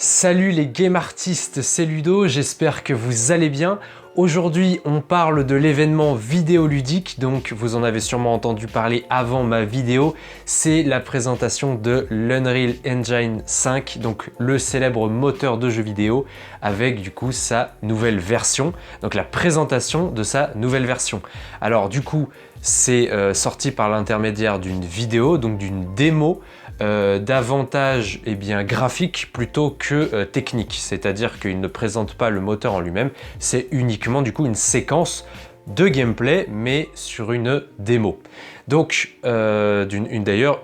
Salut les game artistes, c'est Ludo, j'espère que vous allez bien. Aujourd'hui, on parle de l'événement vidéoludique, donc vous en avez sûrement entendu parler avant ma vidéo. C'est la présentation de l'Unreal Engine 5, donc le célèbre moteur de jeux vidéo, avec du coup sa nouvelle version, donc la présentation de sa nouvelle version. Alors du coup, c'est sorti par l'intermédiaire d'une vidéo, donc d'une démo, davantage graphique plutôt que technique, c'est-à-dire qu'il ne présente pas le moteur en lui-même, c'est uniquement du coup une séquence de gameplay mais sur une démo. Donc d'ailleurs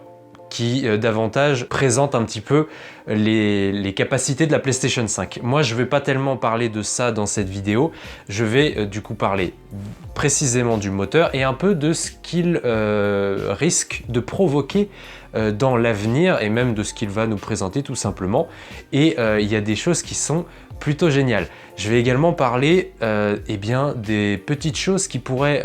qui davantage présente un petit peu les capacités de la PlayStation 5. Moi je vais pas tellement parler de ça dans cette vidéo, je vais du coup parler précisément du moteur et un peu de ce qu'il risque de provoquer dans l'avenir et même de ce qu'il va nous présenter tout simplement. Et il y a des choses qui sont plutôt géniales. Je vais également parler des petites choses qui pourraient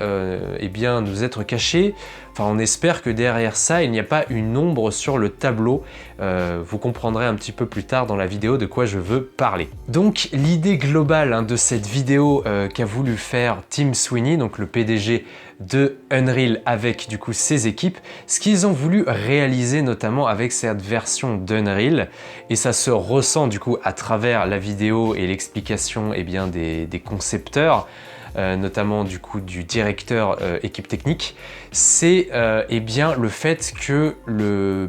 nous être cachées. Enfin, on espère que derrière ça, il n'y a pas une ombre sur le tableau. Vous comprendrez un petit peu plus tard dans la vidéo de quoi je veux parler. Donc, l'idée globale de cette vidéo qu'a voulu faire Tim Sweeney, donc le PDG de Unreal avec du coup ses équipes, ce qu'ils ont voulu réaliser notamment avec cette version d'Unreal, et ça se ressent du coup à travers la vidéo et l'explication des concepteurs, notamment du coup du directeur équipe technique, c'est le fait que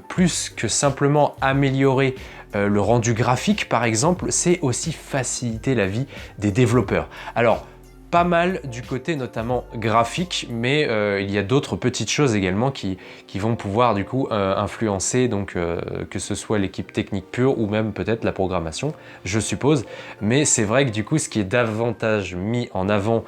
plus que simplement améliorer le rendu graphique par exemple, c'est aussi faciliter la vie des développeurs. Alors, pas mal du côté notamment graphique, mais il y a d'autres petites choses également qui vont pouvoir du coup influencer, donc que ce soit l'équipe technique pure ou même peut-être la programmation, je suppose. Mais c'est vrai que du coup ce qui est davantage mis en avant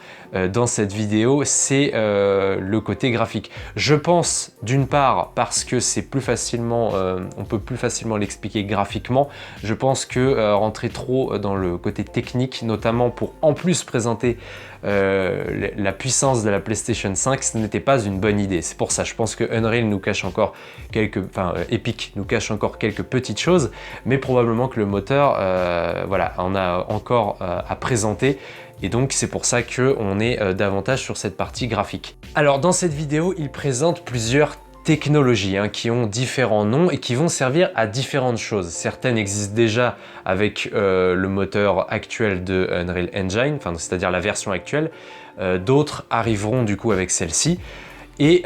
dans cette vidéo, c'est le côté graphique. Je pense d'une part parce que c'est plus facilement, on peut plus facilement l'expliquer graphiquement. Je pense que rentrer trop dans le côté technique, notamment pour en plus présenter la puissance de la PlayStation 5, ce n'était pas une bonne idée. C'est pour ça, je pense que Unreal nous cache encore Epic nous cache encore quelques petites choses, mais probablement que le moteur, on a encore à présenter. Et donc c'est pour ça qu'on est davantage sur cette partie graphique. Alors dans cette vidéo, il présente plusieurs technologies qui ont différents noms et qui vont servir à différentes choses. Certaines existent déjà avec le moteur actuel de Unreal Engine, c'est-à-dire la version actuelle. D'autres arriveront du coup avec celle-ci. Et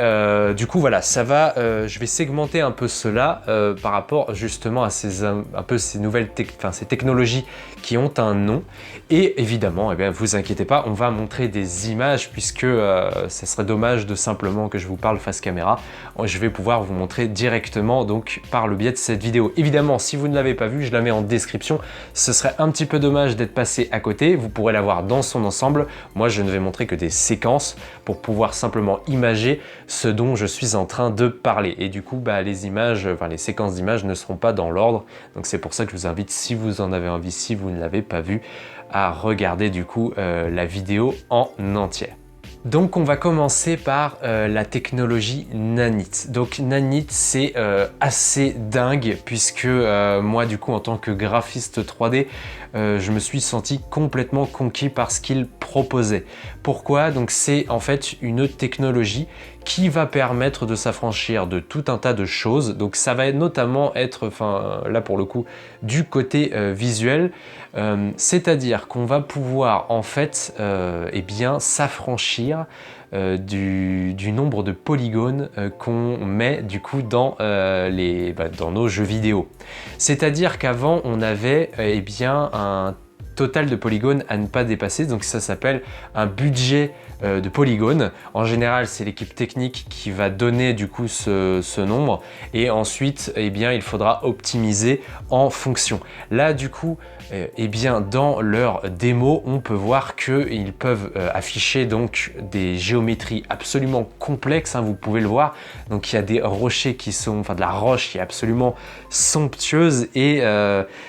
du coup voilà, ça va, je vais segmenter un peu cela par rapport justement à ces nouvelles ces technologies qui ont un nom. Et évidemment, vous inquiétez pas, on va montrer des images puisque ça serait dommage de simplement que je vous parle face caméra. Je vais pouvoir vous montrer directement donc par le biais de cette vidéo. Évidemment, si vous ne l'avez pas vue, je la mets en description. Ce serait un petit peu dommage d'être passé à côté. Vous pourrez la voir dans son ensemble. Moi, je ne vais montrer que des séquences pour pouvoir simplement imager ce dont je suis en train de parler. Et du coup, les images, les séquences d'images ne seront pas dans l'ordre. Donc c'est pour ça que je vous invite, si vous en avez envie, si vous ne l'avez pas vu, à regarder du coup la vidéo en entière. Donc on va commencer par la technologie Nanite. Donc Nanite, c'est assez dingue puisque moi du coup en tant que graphiste 3D, je me suis senti complètement conquis par ce qu'il proposait. Pourquoi? Donc c'est en fait une technologie qui va permettre de s'affranchir de tout un tas de choses. Donc ça va notamment être, là pour le coup, du côté visuel, c'est-à-dire qu'on va pouvoir en fait s'affranchir du nombre de polygones qu'on met du coup dans nos jeux vidéo. C'est-à-dire qu'avant on avait un total de polygones à ne pas dépasser, donc ça s'appelle un budget de polygones. En général, c'est l'équipe technique qui va donner du coup ce nombre et ensuite il faudra optimiser en fonction. Là du coup, dans leur démo, on peut voir qu'ils peuvent afficher donc des géométries absolument complexes, vous pouvez le voir. Donc il y a des rochers qui sont, de la roche qui est absolument somptueuse et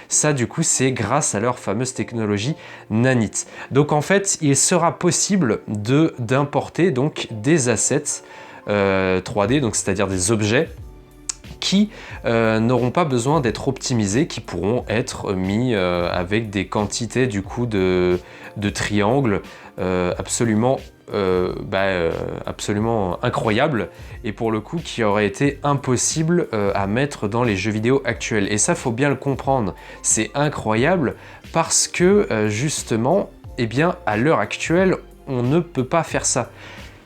ça du coup c'est grâce à leur fameuse technologie Nanite. Donc en fait, il sera possible d'importer donc des assets 3D, donc c'est-à-dire des objets qui n'auront pas besoin d'être optimisés, qui pourront être mis avec des quantités du coup de triangles absolument incroyables, et pour le coup qui aurait été impossible à mettre dans les jeux vidéo actuels. Et ça, faut bien le comprendre, c'est incroyable parce que justement, eh bien, à l'heure actuelle, on ne peut pas faire ça.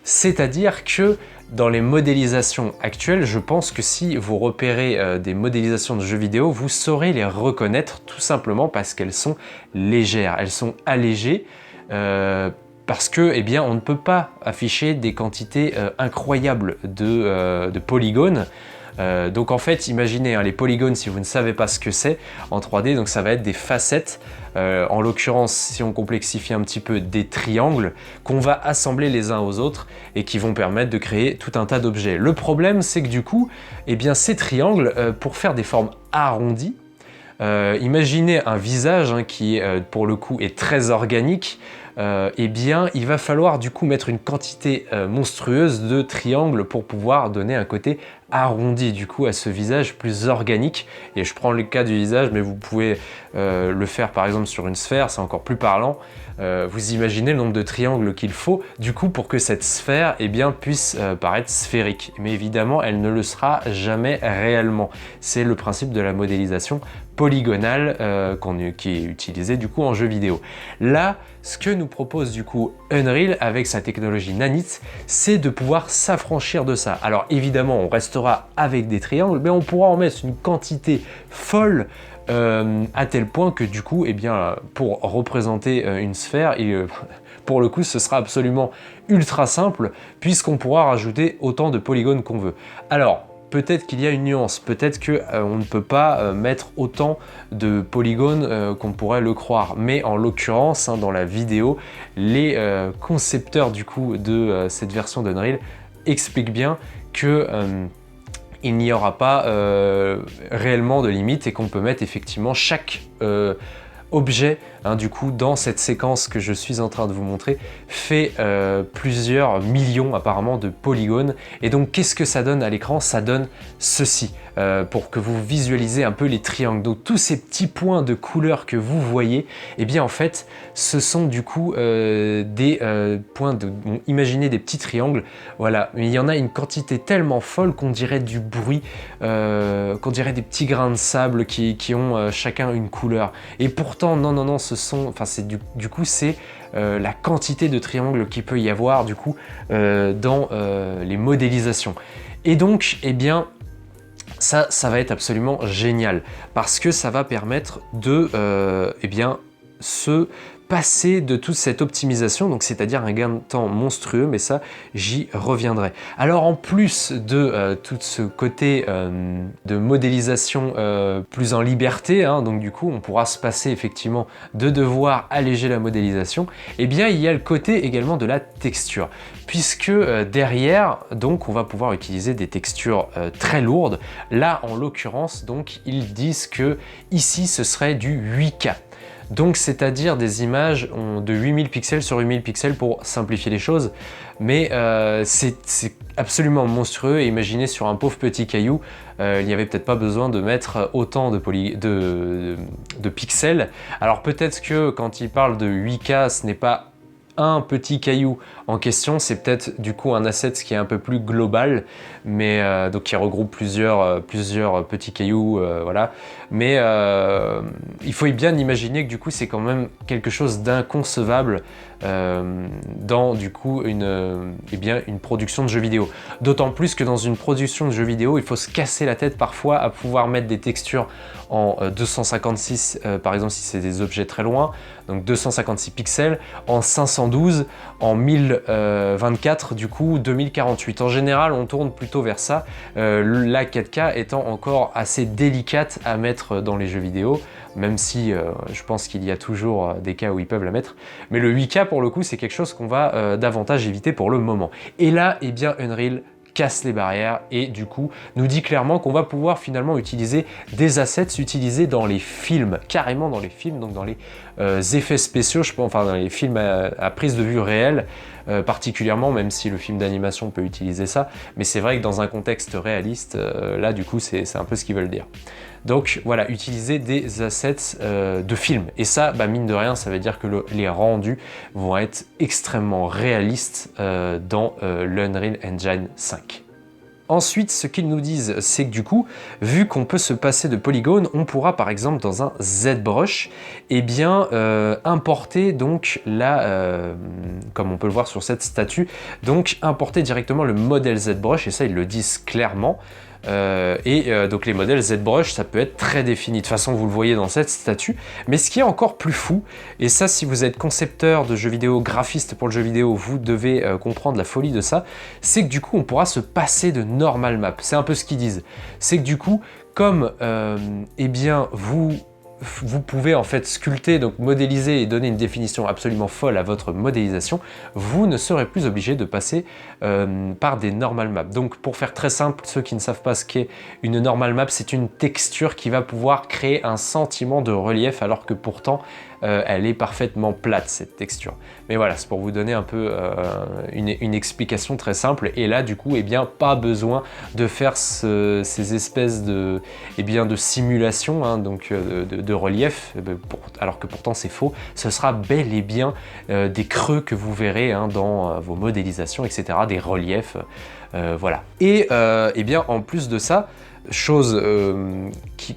C'est-à-dire que dans les modélisations actuelles, je pense que si vous repérez des modélisations de jeux vidéo, vous saurez les reconnaître tout simplement parce qu'elles sont légères, elles sont allégées, parce que, eh bien, on ne peut pas afficher des quantités incroyables de polygones. Donc en fait, imaginez les polygones, si vous ne savez pas ce que c'est en 3D, donc ça va être des facettes, en l'occurrence, si on complexifie un petit peu, des triangles qu'on va assembler les uns aux autres et qui vont permettre de créer tout un tas d'objets. Le problème, c'est que du coup, eh bien, ces triangles, pour faire des formes arrondies, imaginez un visage qui, pour le coup, est très organique. Eh bien, il va falloir du coup mettre une quantité monstrueuse de triangles pour pouvoir donner un côté arrondi du coup à ce visage plus organique. Et je prends le cas du visage, mais vous pouvez le faire par exemple sur une sphère, c'est encore plus parlant. Vous imaginez le nombre de triangles qu'il faut du coup pour que cette sphère puisse paraître sphérique. Mais évidemment, elle ne le sera jamais réellement. C'est le principe de la modélisation polygonale qui est utilisée du coup en jeu vidéo. Là, ce que nous propose du coup Unreal avec sa technologie Nanite, c'est de pouvoir s'affranchir de ça. Alors évidemment, on restera avec des triangles, mais on pourra en mettre une quantité folle à tel point que du coup, pour représenter une sphère, pour le coup, ce sera absolument ultra simple puisqu'on pourra rajouter autant de polygones qu'on veut. Alors, peut-être qu'il y a une nuance, peut-être qu'on ne peut pas mettre autant de polygones qu'on pourrait le croire, mais en l'occurrence, dans la vidéo, les concepteurs du coup de cette version d'Unreal expliquent bien que il n'y aura pas réellement de limite et qu'on peut mettre effectivement chaque objet du coup dans cette séquence que je suis en train de vous montrer fait plusieurs millions apparemment de polygones. Et donc qu'est-ce que ça donne à l'écran? Ça donne ceci pour que vous visualisez un peu les triangles. Donc tous ces petits points de couleur que vous voyez, en fait ce sont du coup des points de... Bon, imaginez des petits triangles, voilà, mais il y en a une quantité tellement folle qu'on dirait du bruit, qu'on dirait des petits grains de sable qui ont chacun une couleur. Et pourtant non, c'est du coup c'est la quantité de triangles qu'il peut y avoir du coup dans les modélisations. Et donc ça va être absolument génial parce que ça va permettre de se passer de toute cette optimisation, donc c'est-à-dire un gain de temps monstrueux, mais ça j'y reviendrai. Alors en plus de tout ce côté de modélisation plus en liberté, donc du coup on pourra se passer effectivement de devoir alléger la modélisation, il y a le côté également de la texture, puisque derrière donc on va pouvoir utiliser des textures très lourdes. Là en l'occurrence donc ils disent que ici ce serait du 8K. Donc c'est-à-dire des images de 8000 pixels sur 8000 pixels pour simplifier les choses, mais c'est absolument monstrueux. Et imaginez sur un pauvre petit caillou, il n'y avait peut-être pas besoin de mettre autant de pixels. Alors peut-être que quand il parle de 8K, ce n'est pas un petit caillou en question, c'est peut-être du coup un asset qui est un peu plus global, mais donc qui regroupe plusieurs petits cailloux, voilà. Mais il faut bien imaginer que du coup c'est quand même quelque chose d'inconcevable dans du coup une production de jeux vidéo. D'autant plus que dans une production de jeux vidéo, il faut se casser la tête parfois à pouvoir mettre des textures en 256, par exemple si c'est des objets très loin, donc 256 pixels, en 512, en 1024, du coup 2048. En général, on tourne plutôt vers ça, la 4K étant encore assez délicate à mettre dans les jeux vidéo, même si je pense qu'il y a toujours des cas où ils peuvent la mettre. Mais le 8K, pour le coup, c'est quelque chose qu'on va davantage éviter pour le moment. Et là, Unreal casse les barrières et du coup nous dit clairement qu'on va pouvoir finalement utiliser des assets utilisés dans les films, carrément dans les films, donc dans les effets spéciaux, je pense, enfin dans les films à prise de vue réelle, particulièrement, même si le film d'animation peut utiliser ça, mais c'est vrai que dans un contexte réaliste, là du coup c'est un peu ce qu'ils veulent dire. Donc voilà, utiliser des assets de film. Et ça, bah, mine de rien, ça veut dire que les rendus vont être extrêmement réalistes dans l'Unreal Engine 5. Ensuite, ce qu'ils nous disent, c'est que du coup, vu qu'on peut se passer de polygones, on pourra par exemple dans un ZBrush, eh bien, importer donc comme on peut le voir sur cette statue, donc importer directement le modèle ZBrush, et ça ils le disent clairement. Donc les modèles ZBrush, ça peut être très défini, de toute façon vous le voyez dans cette statue, mais ce qui est encore plus fou, et ça si vous êtes concepteur de jeux vidéo, graphiste pour le jeu vidéo, vous devez comprendre la folie de ça, c'est que du coup on pourra se passer de normal map, c'est un peu ce qu'ils disent, c'est que du coup comme eh bien vous pouvez en fait sculpter, donc modéliser et donner une définition absolument folle à votre modélisation, vous ne serez plus obligé de passer par des normal maps. Donc pour faire très simple, ceux qui ne savent pas ce qu'est une normal map, c'est une texture qui va pouvoir créer un sentiment de relief alors que pourtant elle est parfaitement plate cette texture. Mais voilà, c'est pour vous donner un peu une explication très simple. Et là du coup, eh bien, pas besoin de faire ces espèces de, eh bien, de simulation, hein, donc de relief, alors que pourtant c'est faux. Ce sera bel et bien des creux que vous verrez hein, dans vos modélisations, etc., des reliefs, voilà. Et eh bien, en plus de ça, chose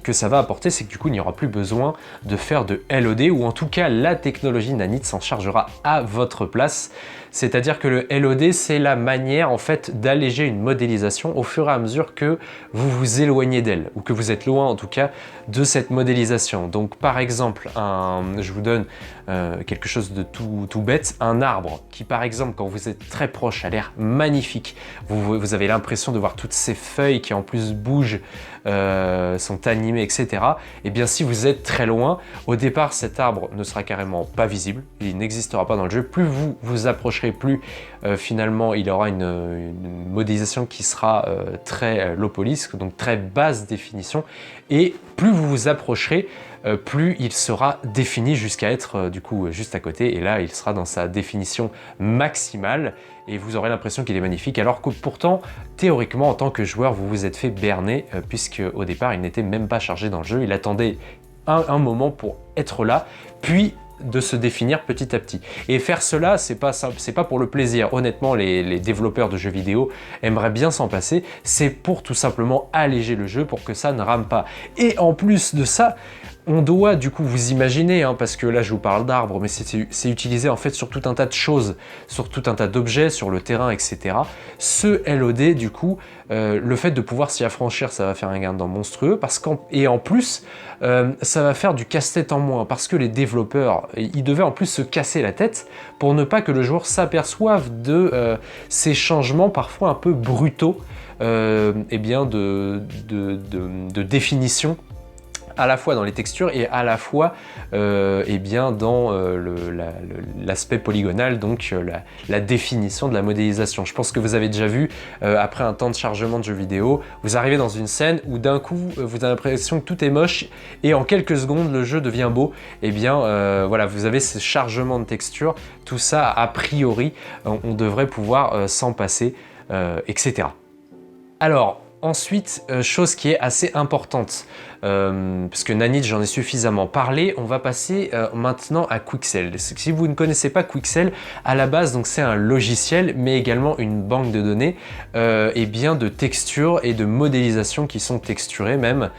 que ça va apporter, c'est que du coup il n'y aura plus besoin de faire de LOD, ou en tout cas la technologie Nanite s'en chargera à votre place. C'est-à-dire que le LOD, c'est la manière en fait d'alléger une modélisation au fur et à mesure que vous vous éloignez d'elle, ou que vous êtes loin en tout cas de cette modélisation. Donc par exemple, je vous donne quelque chose de tout bête, un arbre qui par exemple quand vous êtes très proche a l'air magnifique, vous avez l'impression de voir toutes ces feuilles qui en plus bougent, sont animées, etc. Et bien si vous êtes très loin, au départ cet arbre ne sera carrément pas visible, il n'existera pas dans le jeu. Plus vous vous approchez, plus finalement il aura une modélisation qui sera très low police, donc très basse définition, et plus vous vous approcherez, plus il sera défini jusqu'à être du coup juste à côté, et là il sera dans sa définition maximale et vous aurez l'impression qu'il est magnifique, alors que pourtant théoriquement en tant que joueur vous vous êtes fait berner, puisque au départ il n'était même pas chargé dans le jeu, il attendait un moment pour être là, puis de se définir petit à petit. Et faire cela, c'est pas pour le plaisir. Honnêtement, les développeurs de jeux vidéo aimeraient bien s'en passer. C'est pour tout simplement alléger le jeu, pour que ça ne rame pas. Et en plus de ça, on doit du coup vous imaginer, hein, parce que là je vous parle d'arbres, mais c'est utilisé en fait sur tout un tas de choses, sur tout un tas d'objets, sur le terrain, etc. Ce LOD, du coup, le fait de pouvoir s'y affranchir, ça va faire un gain de temps monstrueux, et en plus, ça va faire du casse-tête en moins, parce que les développeurs, ils devaient en plus se casser la tête pour ne pas que le joueur s'aperçoive de ces changements parfois un peu brutaux, eh bien de définition, à la fois dans les textures et à la fois eh bien dans l'aspect polygonal, donc la définition de la modélisation. Je pense que vous avez déjà vu, après un temps de chargement de jeu vidéo, vous arrivez dans une scène où d'un coup vous avez l'impression que tout est moche et en quelques secondes le jeu devient beau. Et bien voilà, vous avez ce chargement de texture, tout ça a priori on devrait pouvoir s'en passer, etc. Alors ensuite, chose qui est assez importante, parce que Nanite, j'en ai suffisamment parlé, on va passer maintenant à Quixel. Si vous ne connaissez pas Quixel, à la base, donc c'est un logiciel, mais également une banque de données, et bien de textures et de modélisation qui sont texturées même.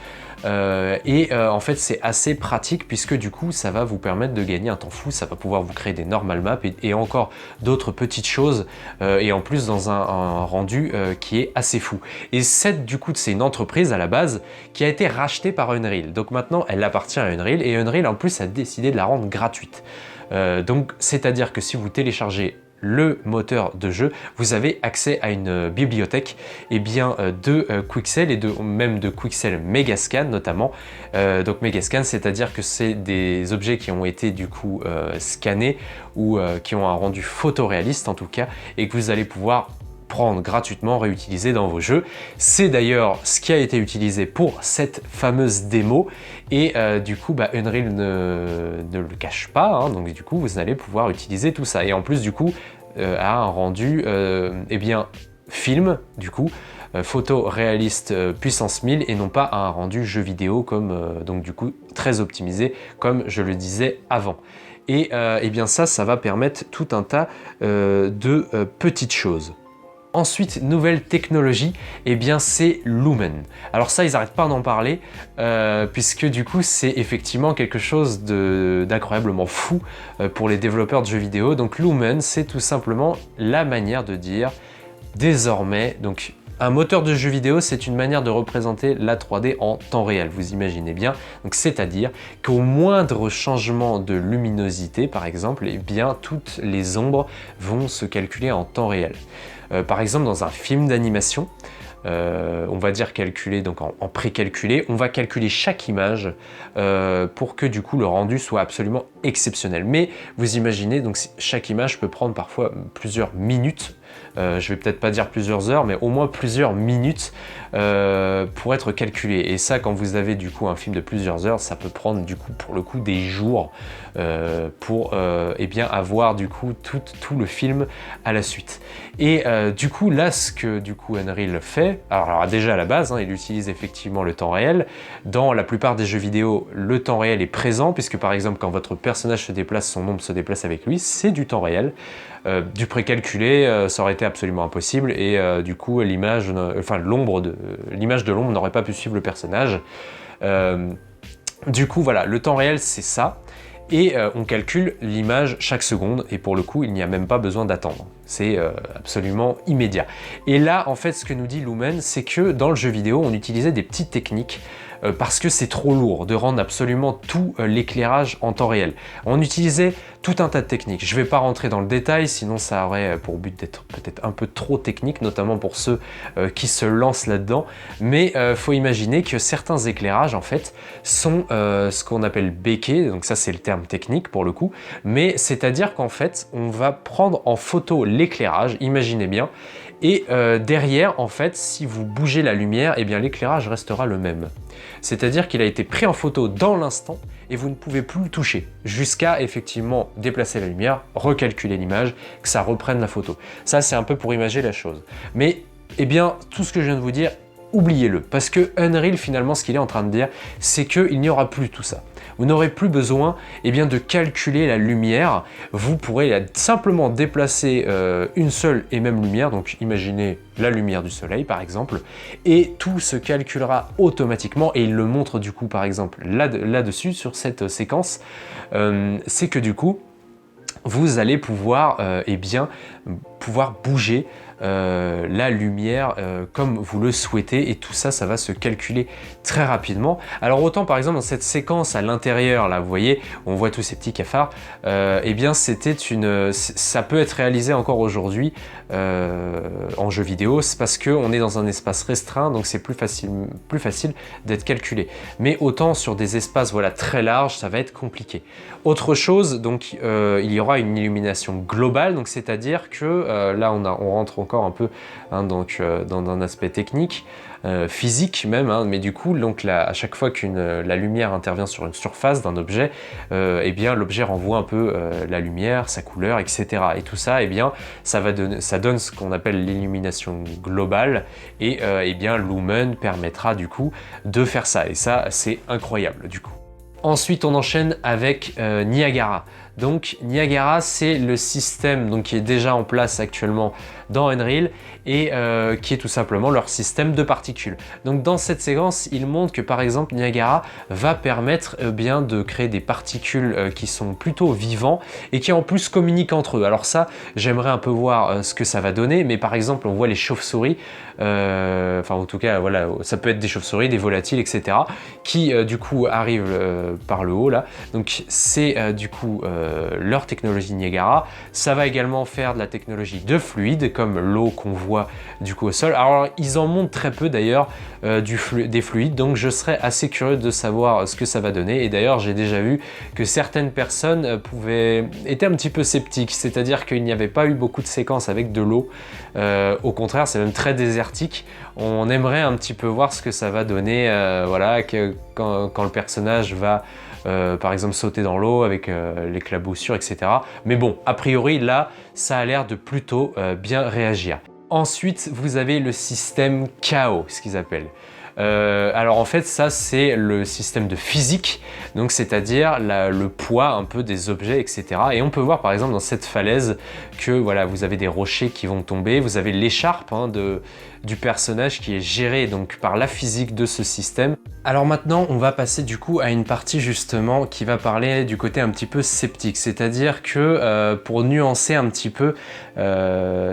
En fait c'est assez pratique, puisque du coup ça va vous permettre de gagner un temps fou, ça va pouvoir vous créer des normal maps et encore d'autres petites choses, et en plus dans un rendu qui est assez fou. Et du coup c'est une entreprise à la base qui a été rachetée par Unreal, donc maintenant elle appartient à Unreal, et Unreal en plus a décidé de la rendre gratuite. Donc c'est à dire que si vous téléchargez le moteur de jeu, vous avez accès à une bibliothèque, et bien, de Quixel, et même de Quixel Megascan notamment. Donc Megascan, c'est-à-dire que c'est des objets qui ont été du coup scannés, ou qui ont un rendu photoréaliste en tout cas, et que vous allez pouvoir prendre gratuitement, réutiliser dans vos jeux. C'est d'ailleurs ce qui a été utilisé pour cette fameuse démo, et du coup Unreal ne le cache pas, hein, donc du coup vous allez pouvoir utiliser tout ça. Et en plus du coup à un rendu eh bien, film, du coup, photo réaliste puissance 1000 et non pas à un rendu jeu vidéo comme donc du coup très optimisé comme je le disais avant. Et eh bien ça va permettre tout un tas de petites choses. Ensuite, nouvelle technologie, eh bien c'est Lumen. Alors ça, ils n'arrêtent pas d'en parler, puisque du coup, c'est effectivement quelque chose d'incroyablement fou pour les développeurs de jeux vidéo. Donc Lumen, c'est tout simplement la manière de dire désormais, donc un moteur de jeu vidéo, c'est une manière de représenter la 3D en temps réel, vous imaginez bien. Donc c'est-à-dire qu'au moindre changement de luminosité, par exemple, eh bien toutes les ombres vont se calculer en temps réel. Par exemple, dans un film d'animation, on va dire calculé, donc en précalculé, on va calculer chaque image pour que du coup le rendu soit absolument exceptionnel. Mais vous imaginez, donc chaque image peut prendre parfois plusieurs minutes. Je vais peut-être pas dire plusieurs heures, mais au moins plusieurs minutes pour être calculé. Et ça, quand vous avez du coup un film de plusieurs heures, ça peut prendre du coup pour le coup des jours pour eh bien avoir du coup tout le film à la suite. Et du coup là, ce que du coup Unreal fait, alors déjà à la base, il utilise effectivement le temps réel. Dans la plupart des jeux vidéo, le temps réel est présent puisque par exemple quand votre personnage se déplace, son ombre se déplace avec lui, c'est du temps réel. Du précalculé, ça aurait été absolument impossible et du coup l'image de l'ombre n'aurait pas pu suivre le personnage. Du coup voilà, le temps réel c'est ça. Et on calcule l'image chaque seconde et pour le coup il n'y a même pas besoin d'attendre. C'est absolument immédiat. Et là en fait ce que nous dit Lumen, c'est que dans le jeu vidéo on utilisait des petites techniques parce que c'est trop lourd de rendre absolument tout l'éclairage en temps réel. On utilisait tout un tas de techniques. Je ne vais pas rentrer dans le détail, sinon ça aurait pour but d'être peut-être un peu trop technique, notamment pour ceux qui se lancent là-dedans. Mais faut imaginer que certains éclairages en fait sont ce qu'on appelle béqués, donc ça c'est le terme technique pour le coup, mais c'est-à-dire qu'en fait on va prendre en photo l'éclairage, imaginez bien, et derrière en fait si vous bougez la lumière, eh bien l'éclairage restera le même. C'est-à-dire qu'il a été pris en photo dans l'instant et vous ne pouvez plus le toucher jusqu'à effectivement déplacer la lumière, recalculer l'image, que ça reprenne la photo. Ça c'est un peu pour imager la chose. Mais eh bien tout ce que je viens de vous dire, oubliez-le, parce que Unreal finalement ce qu'il est en train de dire, c'est qu'il n'y aura plus tout ça. Vous n'aurez plus besoin eh bien, de calculer la lumière, vous pourrez simplement déplacer une seule et même lumière, donc imaginez la lumière du soleil par exemple, et tout se calculera automatiquement, et il le montre du coup par exemple là-dessus sur cette séquence, c'est que du coup vous allez pouvoir eh bien, pouvoir bouger la lumière comme vous le souhaitez, et tout ça, ça va se calculer très rapidement. Alors autant par exemple dans cette séquence à l'intérieur, là vous voyez, on voit tous ces petits cafards, eh bien ça peut être réalisé encore aujourd'hui en jeu vidéo, c'est parce qu'on est dans un espace restreint, donc c'est plus facile d'être calculé. Mais autant sur des espaces voilà, très larges, ça va être compliqué. Autre chose, donc il y aura une illumination globale, donc c'est-à-dire que là on rentre encore un peu donc, dans un aspect technique, physique même, mais du coup donc à chaque fois que la lumière intervient sur une surface d'un objet, eh bien l'objet renvoie un peu la lumière, sa couleur, etc. Et tout ça, eh bien ça donne ce qu'on appelle l'illumination globale, et eh bien Lumen permettra du coup de faire ça, et ça c'est incroyable du coup. Ensuite, on enchaîne avec Niagara. Donc Niagara, c'est le système donc, qui est déjà en place actuellement dans Unreal et qui est tout simplement leur système de particules. Donc dans cette séquence, il montre que par exemple Niagara va permettre bien de créer des particules qui sont plutôt vivants et qui en plus communiquent entre eux. Alors ça, j'aimerais un peu voir ce que ça va donner, mais par exemple on voit les chauves-souris, enfin en tout cas voilà, ça peut être des chauves-souris, des volatiles, etc. qui du coup arrivent par le haut là. Donc c'est du coup leur technologie Niagara. Ça va également faire de la technologie de fluide comme l'eau qu'on voit du coup au sol. Alors ils en montrent très peu d'ailleurs des fluides, donc je serais assez curieux de savoir ce que ça va donner. Et d'ailleurs j'ai déjà vu que certaines personnes étaient un petit peu sceptiques, c'est-à-dire qu'il n'y avait pas eu beaucoup de séquences avec de l'eau. Au contraire, c'est même très désertique. On aimerait un petit peu voir ce que ça va donner, voilà, quand le personnage va par exemple sauter dans l'eau avec l'éclaboussure, etc. Mais bon, a priori là, ça a l'air de plutôt bien réagir. Ensuite, vous avez le système KO, ce qu'ils appellent. Alors en fait, ça c'est le système de physique, donc c'est-à-dire le poids un peu des objets, etc. Et on peut voir par exemple dans cette falaise que voilà, vous avez des rochers qui vont tomber, vous avez l'écharpe du personnage qui est gérée donc par la physique de ce système. Alors maintenant, on va passer du coup à une partie justement qui va parler du côté un petit peu sceptique, c'est-à-dire que pour nuancer un petit peu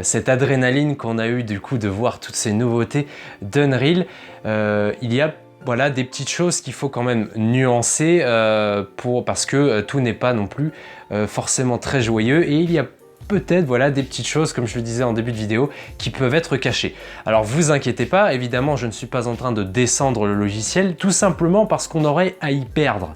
cette adrénaline qu'on a eu du coup de voir toutes ces nouveautés d'Unreal, il y a voilà, des petites choses qu'il faut quand même nuancer parce que tout n'est pas non plus forcément très joyeux et il y a peut-être voilà, des petites choses, comme je le disais en début de vidéo, qui peuvent être cachées. Alors vous inquiétez pas, évidemment je ne suis pas en train de descendre le logiciel, tout simplement parce qu'on aurait à y perdre.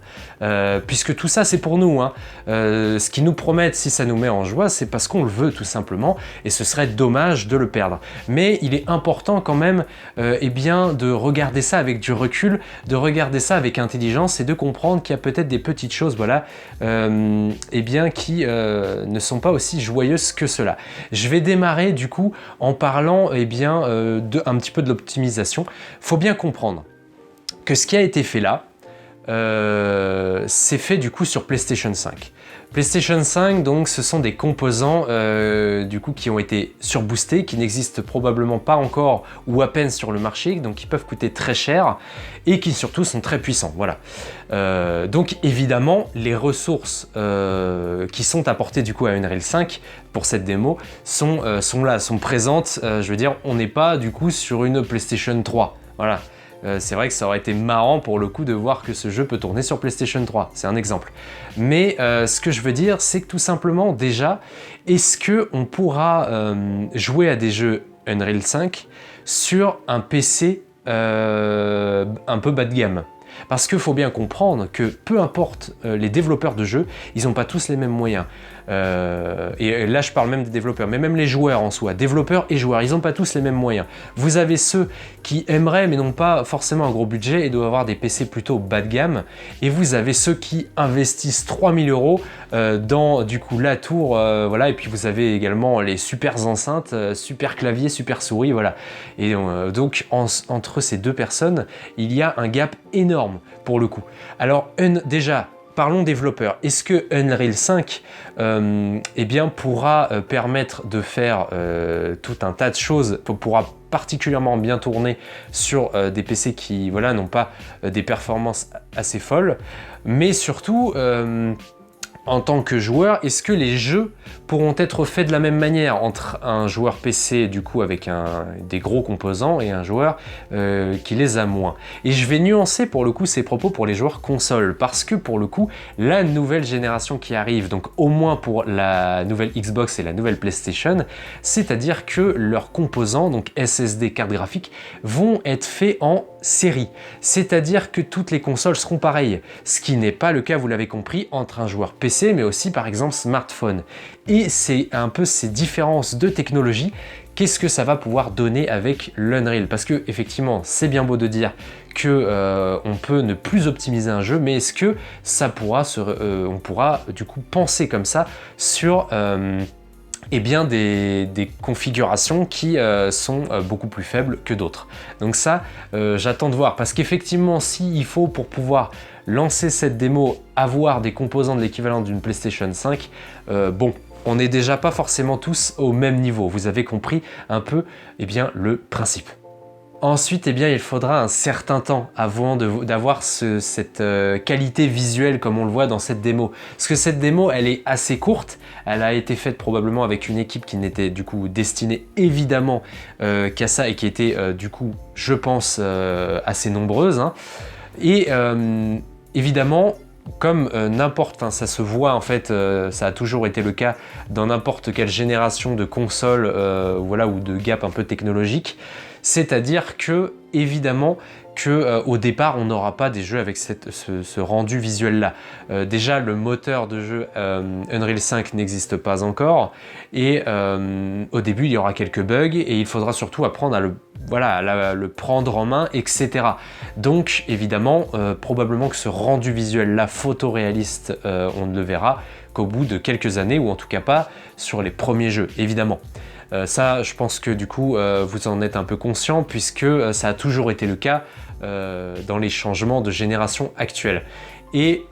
Puisque tout ça c'est pour nous, hein. Ce qu'ils nous promettent, si ça nous met en joie, c'est parce qu'on le veut tout simplement, et ce serait dommage de le perdre. Mais il est important quand même eh bien, de regarder ça avec du recul, de regarder ça avec intelligence et de comprendre qu'il y a peut-être des petites choses voilà, eh bien, qui ne sont pas aussi joyeuses que cela. Je vais démarrer du coup en parlant eh bien, un petit peu de l'optimisation. Il faut bien comprendre que ce qui a été fait là, c'est fait du coup sur PlayStation 5. PlayStation 5, donc, ce sont des composants du coup qui ont été surboostés, qui n'existent probablement pas encore ou à peine sur le marché, donc qui peuvent coûter très cher et qui surtout sont très puissants. Voilà. Donc évidemment, les ressources qui sont apportées du coup à Unreal 5 pour cette démo sont là, sont présentes. Je veux dire, on n'est pas du coup sur une PlayStation 3. Voilà. C'est vrai que ça aurait été marrant pour le coup de voir que ce jeu peut tourner sur PlayStation 3, c'est un exemple. Mais ce que je veux dire, c'est que tout simplement déjà, est-ce qu'on pourra jouer à des jeux Unreal 5 sur un PC un peu bas de gamme? Parce qu'il faut bien comprendre que peu importe les développeurs de jeux, ils n'ont pas tous les mêmes moyens. Et là je parle même des développeurs, mais même les joueurs en soi, développeurs et joueurs, ils n'ont pas tous les mêmes moyens. Vous avez ceux qui aimeraient mais n'ont pas forcément un gros budget et doivent avoir des PC plutôt bas de gamme, et vous avez ceux qui investissent 3000 € dans du coup la tour, voilà, et puis vous avez également les super enceintes, super clavier, super souris, voilà. Et donc entre ces deux personnes, il y a un gap énorme pour le coup. Alors déjà, parlons développeurs. Est-ce que Unreal 5 eh bien, pourra permettre de faire tout un tas de choses, pourra particulièrement bien tourner sur des PC qui voilà, n'ont pas des performances assez folles, mais surtout en tant que joueur, est-ce que les jeux pourront être faits de la même manière entre un joueur PC du coup avec des gros composants et un joueur qui les a moins? Et je vais nuancer pour le coup ces propos pour les joueurs console, parce que pour le coup la nouvelle génération qui arrive, donc au moins pour la nouvelle Xbox et la nouvelle PlayStation, c'est-à-dire que leurs composants, donc SSD, carte graphique, vont être faits en série, c'est-à-dire que toutes les consoles seront pareilles, ce qui n'est pas le cas, vous l'avez compris, entre un joueur PC mais aussi par exemple smartphone. Et c'est un peu ces différences de technologie, qu'est-ce que ça va pouvoir donner avec l'Unreal? Parce que effectivement c'est bien beau de dire que on peut ne plus optimiser un jeu, mais est-ce que ça pourra on pourra du coup penser comme ça sur eh bien des configurations qui sont beaucoup plus faibles que d'autres. Donc ça, j'attends de voir, parce qu'effectivement, s'il faut pour pouvoir lancer cette démo, avoir des composants de l'équivalent d'une PlayStation 5, bon, on n'est déjà pas forcément tous au même niveau. Vous avez compris un peu eh bien, le principe. Ensuite, eh bien, il faudra un certain temps avant d'avoir cette qualité visuelle comme on le voit dans cette démo. Parce que cette démo, elle est assez courte. Elle a été faite probablement avec une équipe qui n'était du coup destinée évidemment qu'à ça et qui était du coup, je pense, assez nombreuse. Hein. Et évidemment, comme ça se voit en fait, ça a toujours été le cas dans n'importe quelle génération de consoles voilà, ou de gap un peu technologique, c'est-à-dire que évidemment que au départ on n'aura pas des jeux avec ce rendu visuel là. Déjà le moteur de jeu Unreal 5 n'existe pas encore et au début il y aura quelques bugs et il faudra surtout apprendre à le prendre en main, etc. Donc évidemment probablement que ce rendu visuel là photoréaliste on ne le verra qu'au bout de quelques années, ou en tout cas pas sur les premiers jeux, évidemment. Ça, je pense que du coup, vous en êtes un peu conscient, puisque ça a toujours été le cas dans les changements de génération actuelle. Et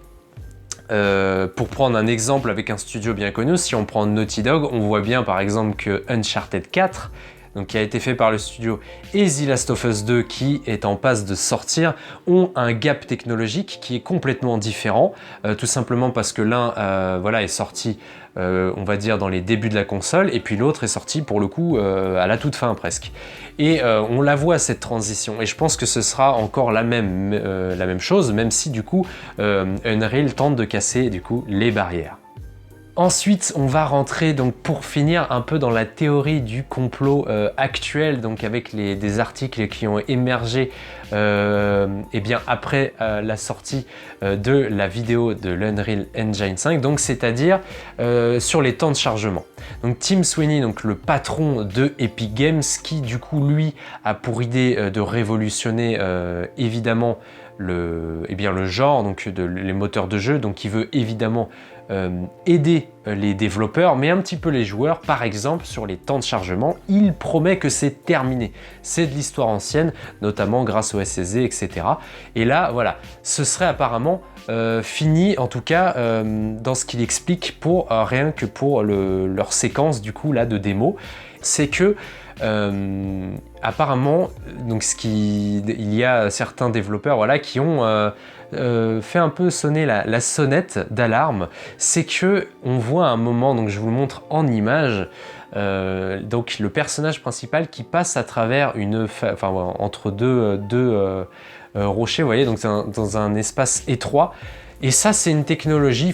pour prendre un exemple avec un studio bien connu, si on prend Naughty Dog, on voit bien par exemple que Uncharted 4, donc qui a été fait par le studio, et The Last of Us 2 qui est en passe de sortir, ont un gap technologique qui est complètement différent, tout simplement parce que l'un voilà, est sorti on va dire dans les débuts de la console, et puis l'autre est sorti pour le coup à la toute fin presque. Et on la voit cette transition, et je pense que ce sera encore la même chose, même si du coup Unreal tente de casser du coup les barrières. Ensuite, on va rentrer donc pour finir un peu dans la théorie du complot actuel, donc avec des articles qui ont émergé eh bien après la sortie de la vidéo de l'Unreal Engine 5, donc c'est-à-dire sur les temps de chargement. Donc Tim Sweeney, donc le patron de Epic Games, qui du coup lui a pour idée de révolutionner évidemment le genre, donc les moteurs de jeu, donc il veut évidemment aider les développeurs, mais un petit peu les joueurs. Par exemple, sur les temps de chargement, il promet que c'est terminé. C'est de l'histoire ancienne, notamment grâce au SSD, etc. Et là, voilà, ce serait apparemment fini, en tout cas, dans ce qu'il explique pour rien que pour leur séquence du coup là de démo. C'est que apparemment, donc il y a certains développeurs voilà, qui ont fait un peu sonner la sonnette d'alarme. C'est que on voit un moment, donc je vous le montre en image, donc le personnage principal qui passe à travers entre deux rochers, vous voyez, donc dans un espace étroit. Et ça, c'est une technologie,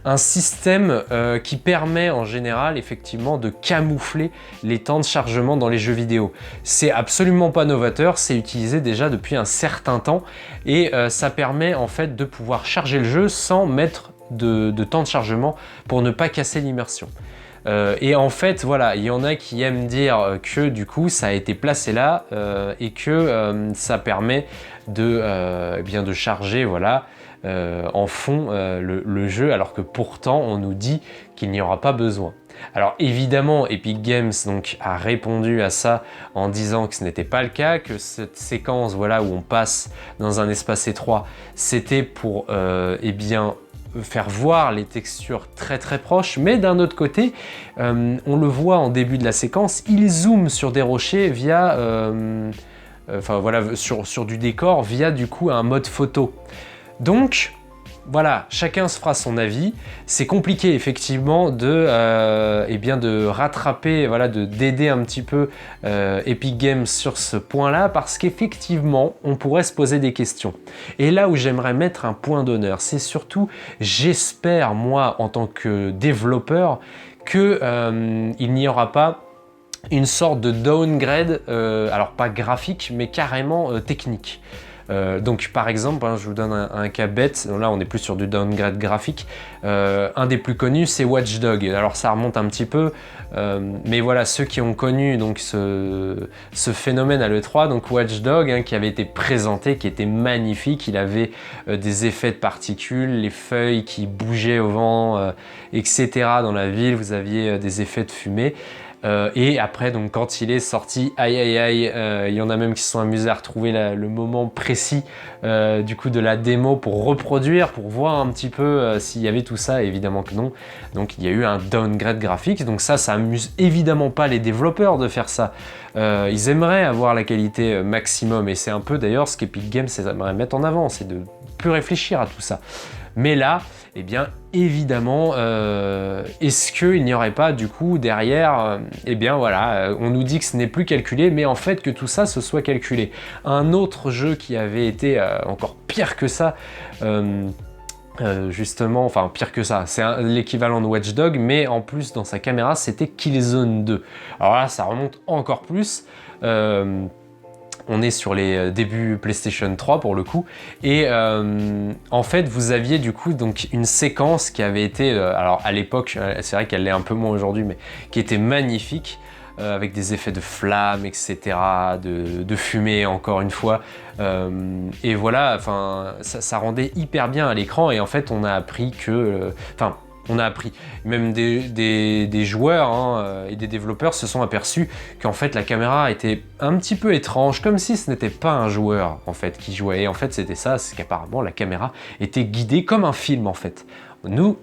un système qui permet en général effectivement de camoufler les temps de chargement dans les jeux vidéo. C'est absolument pas novateur, c'est utilisé déjà depuis un certain temps et ça permet en fait de pouvoir charger le jeu sans mettre de temps de chargement pour ne pas casser l'immersion. Et en fait, voilà, il y en a qui aiment dire que du coup, ça a été placé là et que ça permet de charger, voilà, en fond le jeu, alors que pourtant on nous dit qu'il n'y aura pas besoin. Alors évidemment Epic Games donc a répondu à ça en disant que ce n'était pas le cas, que cette séquence voilà où on passe dans un espace étroit, c'était pour eh bien faire voir les textures très très proches, mais d'un autre côté on le voit en début de la séquence, il zoome sur des rochers via voilà, sur du décor via du coup un mode photo. Donc voilà, chacun se fera son avis. C'est compliqué effectivement de rattraper, voilà, d'aider un petit peu Epic Games sur ce point-là, parce qu'effectivement, on pourrait se poser des questions. Et là où j'aimerais mettre un point d'honneur, c'est surtout, j'espère moi en tant que développeur, que il n'y aura pas une sorte de downgrade, alors pas graphique, mais carrément technique. Donc par exemple, je vous donne un cas bête, là on est plus sur du downgrade graphique, un des plus connus c'est Watch Dogs. Alors ça remonte un petit peu, mais voilà, ceux qui ont connu donc ce phénomène à l'E3, donc Watch Dogs qui avait été présenté, qui était magnifique, il avait des effets de particules, les feuilles qui bougeaient au vent, etc. dans la ville, vous aviez des effets de fumée. Et après, donc, quand il est sorti, aïe aïe aïe, il y en a même qui se sont amusés à retrouver le moment précis du coup de la démo pour reproduire, pour voir un petit peu s'il y avait tout ça. Évidemment que non. Donc il y a eu un downgrade graphique. Donc ça amuse évidemment pas les développeurs de faire ça. Ils aimeraient avoir la qualité maximum, et c'est un peu d'ailleurs ce qu'Epic Games aimerait mettre en avant, c'est de plus réfléchir à tout ça. Mais là, eh bien, évidemment, est-ce qu'il n'y aurait pas, du coup, derrière, eh bien, voilà, on nous dit que ce n'est plus calculé, mais en fait, que tout ça, ce soit calculé. Un autre jeu qui avait été encore pire que ça, justement, enfin, pire que ça, c'est l'équivalent de Watch Dogs, mais en plus, dans sa caméra, c'était Killzone 2. Alors là, ça remonte encore plus. On est sur les débuts PlayStation 3 pour le coup. Et en fait, vous aviez du coup donc une séquence qui avait été, alors à l'époque, c'est vrai qu'elle l'est un peu moins aujourd'hui, mais qui était magnifique. Avec des effets de flammes, etc., de fumée, encore une fois. Et voilà, enfin, ça rendait hyper bien à l'écran. Et en fait, on a appris que... Enfin, on a appris. Même des joueurs et des développeurs se sont aperçus qu'en fait, la caméra était un petit peu étrange, comme si ce n'était pas un joueur, en fait, qui jouait. Et en fait, c'était ça, c'est qu'apparemment, la caméra était guidée comme un film, en fait. Nous,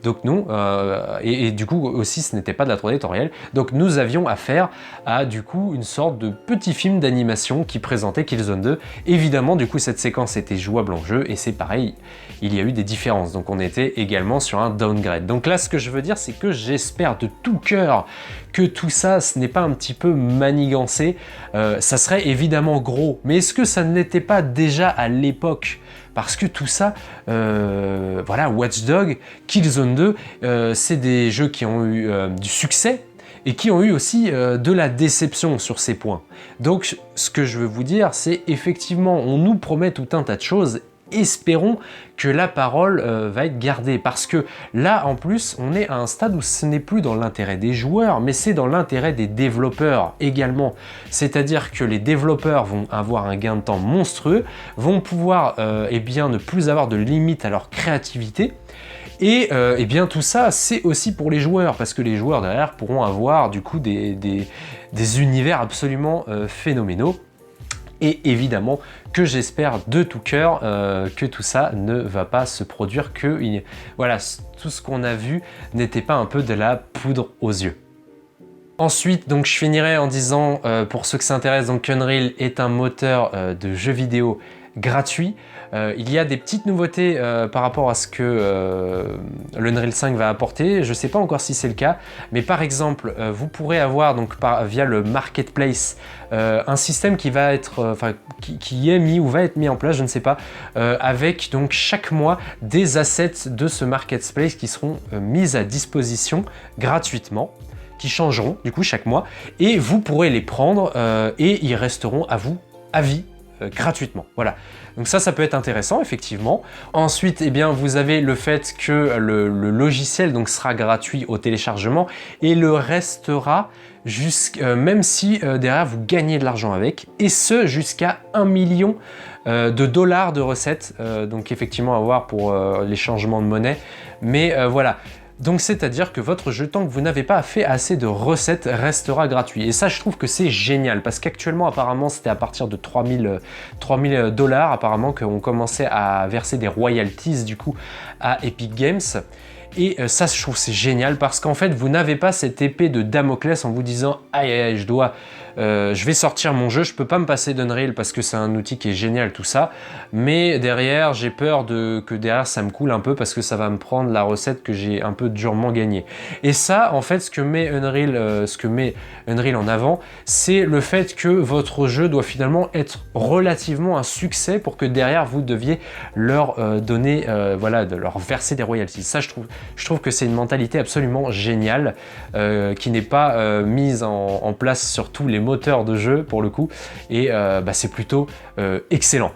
et du coup aussi ce n'était pas de la 3D temps réel, donc nous avions affaire à du coup une sorte de petit film d'animation qui présentait Killzone 2. Évidemment du coup cette séquence était jouable en jeu et c'est pareil, il y a eu des différences, donc on était également sur un downgrade. Donc là ce que je veux dire c'est que j'espère de tout cœur que tout ça ce n'est pas un petit peu manigancé, ça serait évidemment gros, mais est-ce que ça ne l'était pas déjà à l'époque ? Parce que tout ça, voilà, Watch Dogs, Killzone 2, c'est des jeux qui ont eu du succès et qui ont eu aussi de la déception sur ces points. Donc ce que je veux vous dire, c'est effectivement, on nous promet tout un tas de choses. Espérons que la parole va être gardée, parce que là en plus on est à un stade où ce n'est plus dans l'intérêt des joueurs mais c'est dans l'intérêt des développeurs également, c'est à dire que les développeurs vont avoir un gain de temps monstrueux, vont pouvoir eh bien ne plus avoir de limite à leur créativité. Et eh bien tout ça c'est aussi pour les joueurs, parce que les joueurs derrière pourront avoir du coup des univers absolument phénoménaux. Et évidemment que j'espère de tout cœur que tout ça ne va pas se produire, que voilà, tout ce qu'on a vu n'était pas un peu de la poudre aux yeux. Ensuite, donc je finirai en disant, pour ceux que ça intéresse, donc Unreal est un moteur de jeux vidéo gratuit. Il y a des petites nouveautés par rapport à ce que l'Unreal 5 va apporter. Je ne sais pas encore si c'est le cas, mais par exemple, vous pourrez avoir donc via le marketplace un système qui va être, qui est mis ou va être mis en place, je ne sais pas, avec donc chaque mois des assets de ce marketplace qui seront mis à disposition gratuitement, qui changeront du coup chaque mois, et vous pourrez les prendre et ils resteront à vous à vie. Gratuitement, voilà. Donc ça peut être intéressant, effectivement. Ensuite, eh bien, vous avez le fait que le logiciel donc, sera gratuit au téléchargement et le restera même si derrière vous gagnez de l'argent avec, et ce jusqu'à 1 million de dollars de recettes, donc effectivement à voir pour les changements de monnaie, mais voilà. Donc c'est-à-dire que votre jeu, tant que vous n'avez pas fait assez de recettes, restera gratuit. Et ça, je trouve que c'est génial, parce qu'actuellement, apparemment, c'était à partir de 3000 dollars, apparemment, qu'on commençait à verser des royalties, du coup, à Epic Games. Et ça, je trouve c'est génial, parce qu'en fait, vous n'avez pas cette épée de Damoclès en vous disant « Aïe, aïe, je vais sortir mon jeu, je peux pas me passer d'Unreal parce que c'est un outil qui est génial, tout ça. Mais derrière, j'ai peur que derrière, ça me coule un peu parce que ça va me prendre la recette que j'ai un peu durement gagnée. » Et ça, en fait, ce que met Unreal en avant, c'est le fait que votre jeu doit finalement être relativement un succès pour que derrière, vous deviez leur donner, voilà, de leur verser des royalties. Ça, je trouve que c'est une mentalité absolument géniale qui n'est pas mise en place sur tous les moteurs de jeu pour le coup, et c'est plutôt excellent.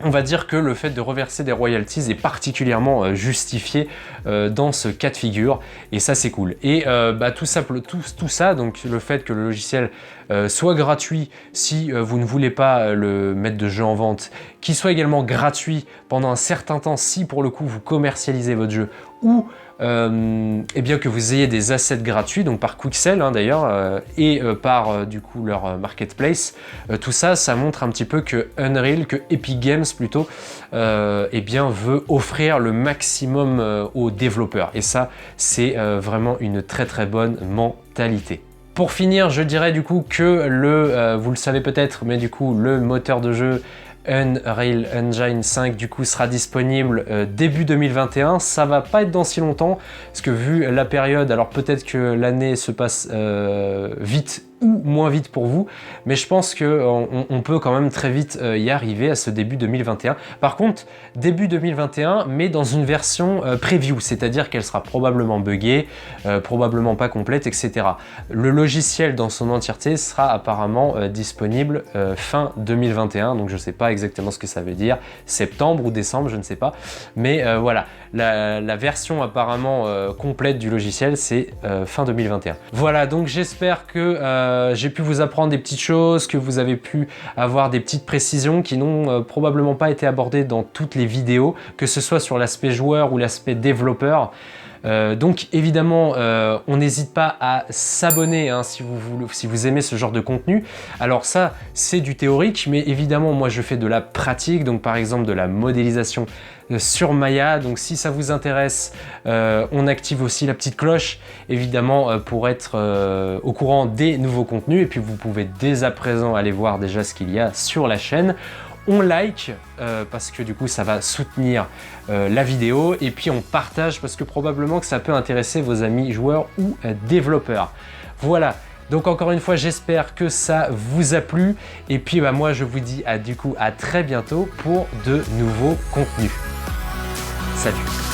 On va dire que le fait de reverser des royalties est particulièrement justifié dans ce cas de figure, et ça c'est cool. Et tout ça, donc le fait que le logiciel soit gratuit si vous ne voulez pas le mettre de jeu en vente, qu'il soit également gratuit pendant un certain temps si pour le coup vous commercialisez votre jeu, ou eh bien que vous ayez des assets gratuits, donc par Quixel d'ailleurs, et par du coup leur marketplace. Tout ça, ça montre un petit peu que Unreal, que Epic Games plutôt, eh bien veut offrir le maximum aux développeurs. Et ça, c'est vraiment une très très bonne mentalité. Pour finir, je dirais du coup que vous le savez peut-être, mais du coup le moteur de jeu Unreal Engine 5 du coup sera disponible début 2021, ça va pas être dans si longtemps, parce que vu la période, alors peut-être que l'année se passe vite ou moins vite pour vous, mais je pense qu'on peut quand même très vite y arriver à ce début 2021. Par contre, début 2021, mais dans une version preview, c'est-à-dire qu'elle sera probablement buggée, probablement pas complète, etc. Le logiciel dans son entièreté sera apparemment disponible fin 2021, donc je ne sais pas exactement ce que ça veut dire, septembre ou décembre, je ne sais pas, mais voilà, la version apparemment complète du logiciel, c'est fin 2021. Voilà, donc j'espère que j'ai pu vous apprendre des petites choses, que vous avez pu avoir des petites précisions qui n'ont probablement pas été abordées dans toutes les vidéos, que ce soit sur l'aspect joueur ou l'aspect développeur. Donc évidemment, on n'hésite pas à s'abonner hein, si vous aimez ce genre de contenu. Alors ça, c'est du théorique, mais évidemment, moi je fais de la pratique, donc par exemple de la modélisation sur Maya. Donc si ça vous intéresse, on active aussi la petite cloche, évidemment, pour être au courant des nouveaux contenus. Et puis vous pouvez dès à présent aller voir déjà ce qu'il y a sur la chaîne. On like parce que du coup ça va soutenir la vidéo, et puis on partage parce que probablement que ça peut intéresser vos amis joueurs ou développeurs. Voilà, donc encore une fois j'espère que ça vous a plu, et puis moi je vous dis du coup à très bientôt pour de nouveaux contenus. Salut!